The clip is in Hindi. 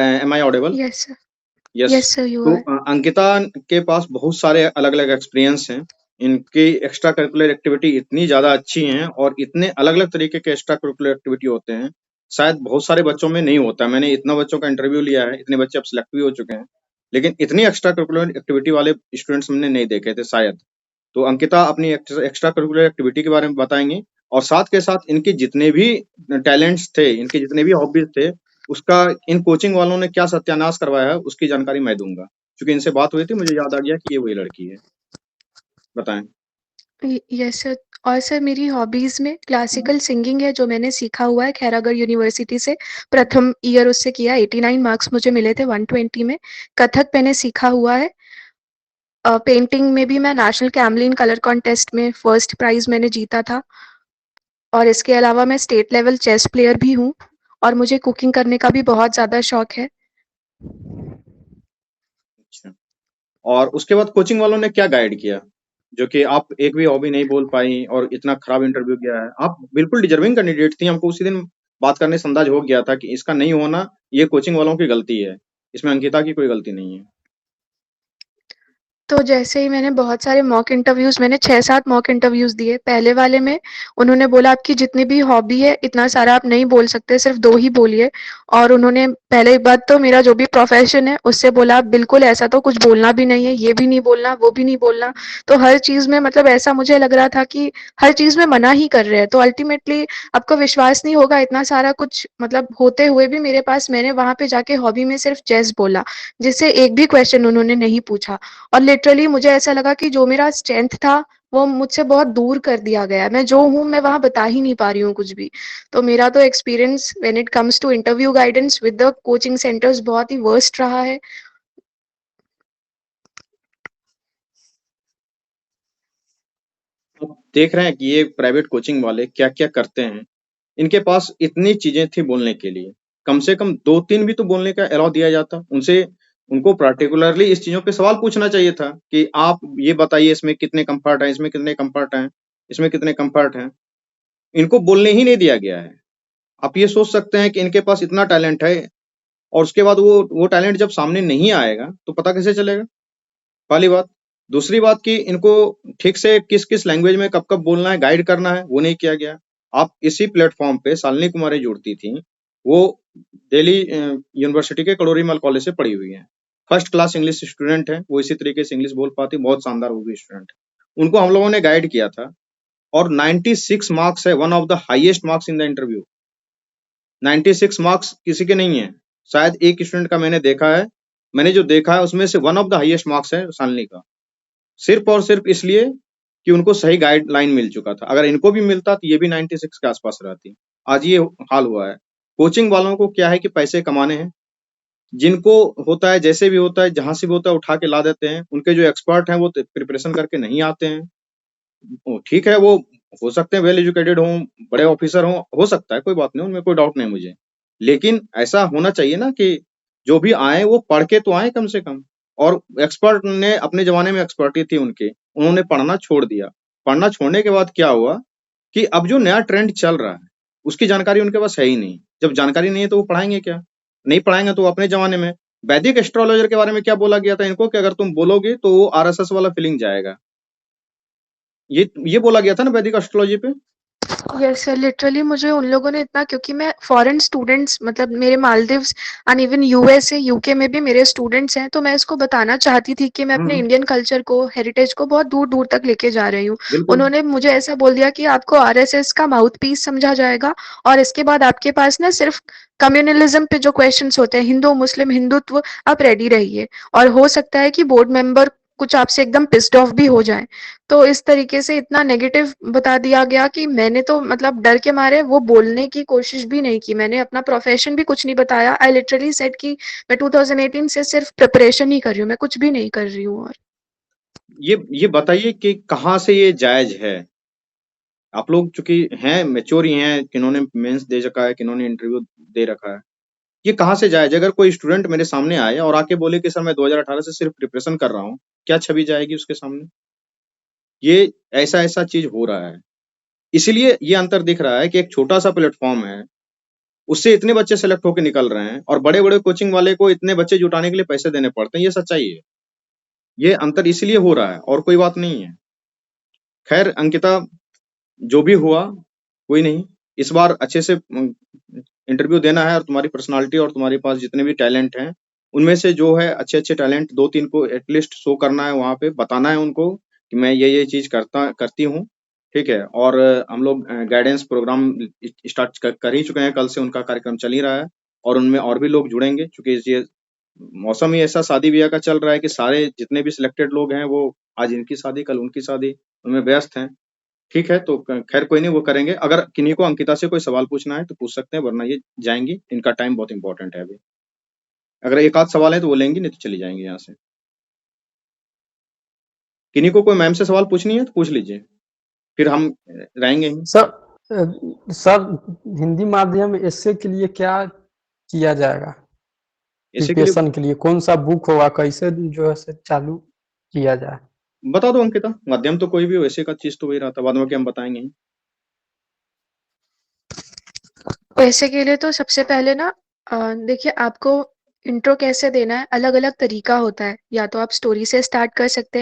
M I audible? Yes sir. Yes. Yes sir, you तो आर। अंकिता के पास बहुत सारे अलग अलग एक्सपीरियंस हैं। इनकी एक्स्ट्रा करिकुलर एक्टिविटी इतनी ज्यादा अच्छी हैं और इतने अलग अलग तरीके के एक्स्ट्रा करिकुलर एक्टिविटी होते हैं, शायद बहुत सारे बच्चों में नहीं होता। मैंने इतना बच्चों का इंटरव्यू लिया है, इतने बच्चे अब सिलेक्ट भी हो चुके हैं, लेकिन इतनी एक्स्ट्रा करिकुलर एक्टिविटी वाले स्टूडेंट्स हमने नहीं देखे थे शायद। तो अंकिता अपनी एक्स्ट्रा करिकुलर एक्टिविटी के बारे में बताएंगी, और साथ के साथ इनके जितने भी टैलेंट्स थे, इनके जितने भी हॉबीज थे, उसका इन कोचिंग वालों ने क्या सत्यानाश करवाया है उसकी जानकारी मैं दूंगा। क्योंकि इनसे बात हुई थी, मुझे याद आ गया कि ये वही लड़की है। बताएं। Yes sir. और सर मेरी हॉबीज में क्लासिकल सिंगिंग है, जो मैंने सीखा हुआ है खैरागढ़ यूनिवर्सिटी से। प्रथम ईयर उससे किया, 89 मार्क्स मुझे मिले थे 120 में। कथक मैंने सीखा हुआ है। पेंटिंग में भी मैं नेशनल कैमलिन कलर कॉन्टेस्ट में फर्स्ट प्राइज मैंने जीता था। और इसके अलावा मैं स्टेट लेवल चेस प्लेयर भी हूँ। और मुझे कुकिंग करने का भी बहुत ज़्यादा शौक है। अच्छा। और उसके बाद कोचिंग वालों ने क्या गाइड किया, जो कि आप एक भी हॉबी नहीं बोल पाई और इतना खराब इंटरव्यू गया है? आप बिल्कुल डिजर्विंग कैंडिडेट थी, हमको उसी दिन बात करने से अंदाज हो गया था कि इसका नहीं होना ये कोचिंग वालों की गलती है, इसमें अंकिता की कोई गलती नहीं है। तो जैसे ही मैंने 6-7 मॉक इंटरव्यूज़ दिए। पहले वाले में उन्होंने बोला आपकी जितनी भी हॉबी है, इतना सारा आप नहीं बोल सकते, सिर्फ़ 2 ही बोलिए। और उन्होंने पहले बात तो मेरा जो भी प्रोफ़ेशन है, उससे बोला आप बिल्कुल ऐसा तो कुछ बोलना भी नहीं है, ये भी नहीं बोलना, वो भी नहीं बोलना। तो हर चीज़ में मतलब ऐसा मुझे लग रहा था कि हर चीज़ में मना ही कर रहे हैं। तो अल्टीमेटली आपको विश्वास नहीं होगा, इतना सारा कुछ मतलब होते हुए भी मेरे पास, मैंने वहाँ पे जाके हॉबी में सिर्फ़ चेस बोला, जिससे एक भी क्वेश्चन उन्होंने नहीं पूछा। और लिटरली मुझे ऐसा लगा कि जो मेरा स्ट्रेंथ था, वो मुझसे बहुत दूर कर दिया गया है। मैं जो हूँ, मैं वहाँ बता ही नहीं पा रही हूँ कुछ भी। तो मेरा तो experience when it comes to interview guidance with the coaching centres बहुत ही वर्स्ट रहा है। आप देख रहे हैं कि ये प्राइवेट कोचिंग वाले क्या क्या करते हैं। इनके पास इतनी चीजें थी बोलने के लिए, कम से कम दो तीन भी तो बोलने का अलाउ दिया जाता उनसे। उनको पर्टिकुलरली इस चीजों पे सवाल पूछना चाहिए था कि आप ये बताइए इसमें कितने कंफर्ट हैं, इसमें कितने कंफर्ट हैं, इसमें कितने कंफर्ट हैं। इनको बोलने ही नहीं दिया गया है। आप ये सोच सकते हैं कि इनके पास इतना टैलेंट है, और उसके बाद वो टैलेंट जब सामने नहीं आएगा तो पता कैसे चलेगा? पहली बात। दूसरी बात कि इनको ठीक से किस किस लैंग्वेज में कब कब बोलना है, गाइड करना है, वो नहीं किया गया। आप इसी प्लेटफॉर्म पे शालिनी कुमारी जुड़ती थी, वो दिल्ली यूनिवर्सिटी के कलोरीमल कॉलेज से पढ़ी हुई है, फर्स्ट क्लास इंग्लिश स्टूडेंट है, वो इसी तरीके से इंग्लिश बोल पाती, बहुत शानदार वो भी स्टूडेंट है। उनको हम लोगों ने गाइड किया था, और 96 मार्क्स है, one of the highest marks in the interview. 96 marks किसी के नहीं है, शायद एक स्टूडेंट का मैंने देखा है। मैंने जो देखा है उसमें से one of the highest marks है शालिनी का, सिर्फ और सिर्फ इसलिए कि उनको सही गाइडलाइन मिल चुका था। अगर इनको भी मिलता तो ये भी 96 के आसपास रहती। आज ये हाल हुआ है। कोचिंग वालों को क्या है कि पैसे कमाने हैं, जिनको होता है जैसे भी होता है, जहां से भी होता है उठा के ला देते हैं। उनके जो एक्सपर्ट हैं वो प्रिपरेशन करके नहीं आते हैं। ठीक है, वो हो सकते हैं वेल एजुकेटेड हों, बड़े ऑफिसर हों, हो सकता है, कोई बात नहीं, उनमें कोई डाउट नहीं मुझे। लेकिन ऐसा होना चाहिए ना कि जो भी आए वो पढ़ के तो आए कम से कम। और एक्सपर्ट ने अपने जमाने में एक्सपर्टी थी उनकी, उन्होंने पढ़ना छोड़ दिया। पढ़ना छोड़ने के बाद क्या हुआ कि अब जो नया ट्रेंड चल रहा है उसकी जानकारी उनके पास है ही नहीं। जब जानकारी नहीं है तो वो पढ़ाएंगे क्या? नहीं पढ़ाएंगे तो वो अपने जमाने में वैदिक एस्ट्रोलॉजर के बारे में क्या बोला गया था इनको, कि अगर तुम बोलोगे तो वो आरएसएस वाला फीलिंग जाएगा। ये बोला गया था ना वैदिक एस्ट्रोलॉजी पे। यस सर, लिटरली मुझे उन लोगों ने इतना, क्योंकि मैं फॉरेन स्टूडेंट्स मतलब मेरे Maldives and even USA UK में भी मेरे स्टूडेंट्स हैं, तो मैं इसको बताना चाहती थी कि मैं अपने हम्म। इंडियन कल्चर को, हेरिटेज को बहुत दूर दूर तक लेके जा रही हूँ। बिल्कुल। उन्होंने मुझे ऐसा बोल दिया कि आपको आरएसएस का माउथ पीस समझा जाएगा, और इसके बाद आपके पास ना सिर्फ कम्युनलिज्म पे जो क्वेश्चंस होते हैं, हिंदू मुस्लिम हिंदुत्व, आप रेडी रहिए। और हो सकता है कि बोर्ड मेंबर कुछ आपसे एकदम पिस्ड ऑफ भी हो जाए। तो इस तरीके से इतना नेगेटिव बता दिया गया कि मैंने तो मतलब डर के मारे वो बोलने की कोशिश भी नहीं की। मैंने अपना प्रोफेशन भी कुछ नहीं बताया। आई लिटरली सेड कि मैं 2018 से सिर्फ प्रिपरेशन ही कर रही हूँ, मैं कुछ भी नहीं कर रही हूँ। और ये बताइए कि कहाँ से ये जायज है? आप लोग चूंकि हैं मेच्योर ही हैं, किन्होंने मेंस दे रखा है, किन्होंने इंटरव्यू दे रखा है। ये कहाँ से जायज है? अगर कोई स्टूडेंट मेरे सामने आए और आके बोले कि सर मैं 2018 से सिर्फ प्रिपरेशन कर रहा हूँ, क्या छवि जाएगी उसके सामने? ये ऐसा ऐसा चीज हो रहा है। इसीलिए ये अंतर दिख रहा है कि एक छोटा सा प्लेटफॉर्म है, उससे इतने बच्चे सेलेक्ट होकर निकल रहे हैं और बड़े-बड़े कोचिंग वाले को इतने बच्चे जुटाने के लिए पैसे देने पड़ते हैं, ये सच्चाई है। ये अंतर इसलिए हो रहा है और कोई बात नहीं है। खैर अंकिता, जो भी हुआ, कोई नहीं, इस बार अच्छे से इंटरव्यू देना है और तुम्हारी पर्सनैलिटी और तुम्हारे पास जितने भी टैलेंट हैं, उनमें से जो है अच्छे-अच्छे टैलेंट 2-3 को एटलीस्ट शो करना है वहाँ पे, बताना है उनको कि मैं ये चीज़ करती हूँ, ठीक है? और हम लोग गाइडेंस प्रोग्राम स्टार्ट कर ही चुके हैं, कल से उनका कार्यक्रम चल ही रहा है और उनमें और भी लोग जुड़ेंगे क्योंकि ये मौसम ही ऐसा शादी-ब्याह का चल रहा है कि सारे जितने भी सिलेक्टेड लोग हैं, वो आज इनकी शादी, कल उनकी शादी, उनमें व्यस्त हैं। ठीक है, तो खैर कोई नहीं, वो करेंगे। अगर किन्हीं को अंकिता से कोई सवाल पूछना है तो पूछ सकते हैं, वरना ये जाएँगी, इनका टाइम बहुत इम्पोर्टेंट है अभी। अगर एक आध सवाल है तो वो लेंगी, नहीं तो चली जाएँगी यहाँ से। किन्हीं को कोई मैम से सवाल पूछनी है तो पूछ लीजिए, फिर हम रहेंगे ही। सर हिंदी माध्यम एस्से के लिए क्या किया जाएगा? ऐसे के लिए प्रिपरेशन के लिए कौन सा बुक होगा, कैसे जो है से चालू किया जाए? बता दो अंकिता, माध्यम तो कोई भी हो, ऐसे का चीज़ तो वही रहता है, बाद में कि हम बताएँगे ही। पैसे के लिए तो सबसे पहले ना देखिए आपको इंट्रो कैसे देना है, अलग-अलग तरीका होता है। या तो आप स्टोरी से स्टार्ट कर सकते हैं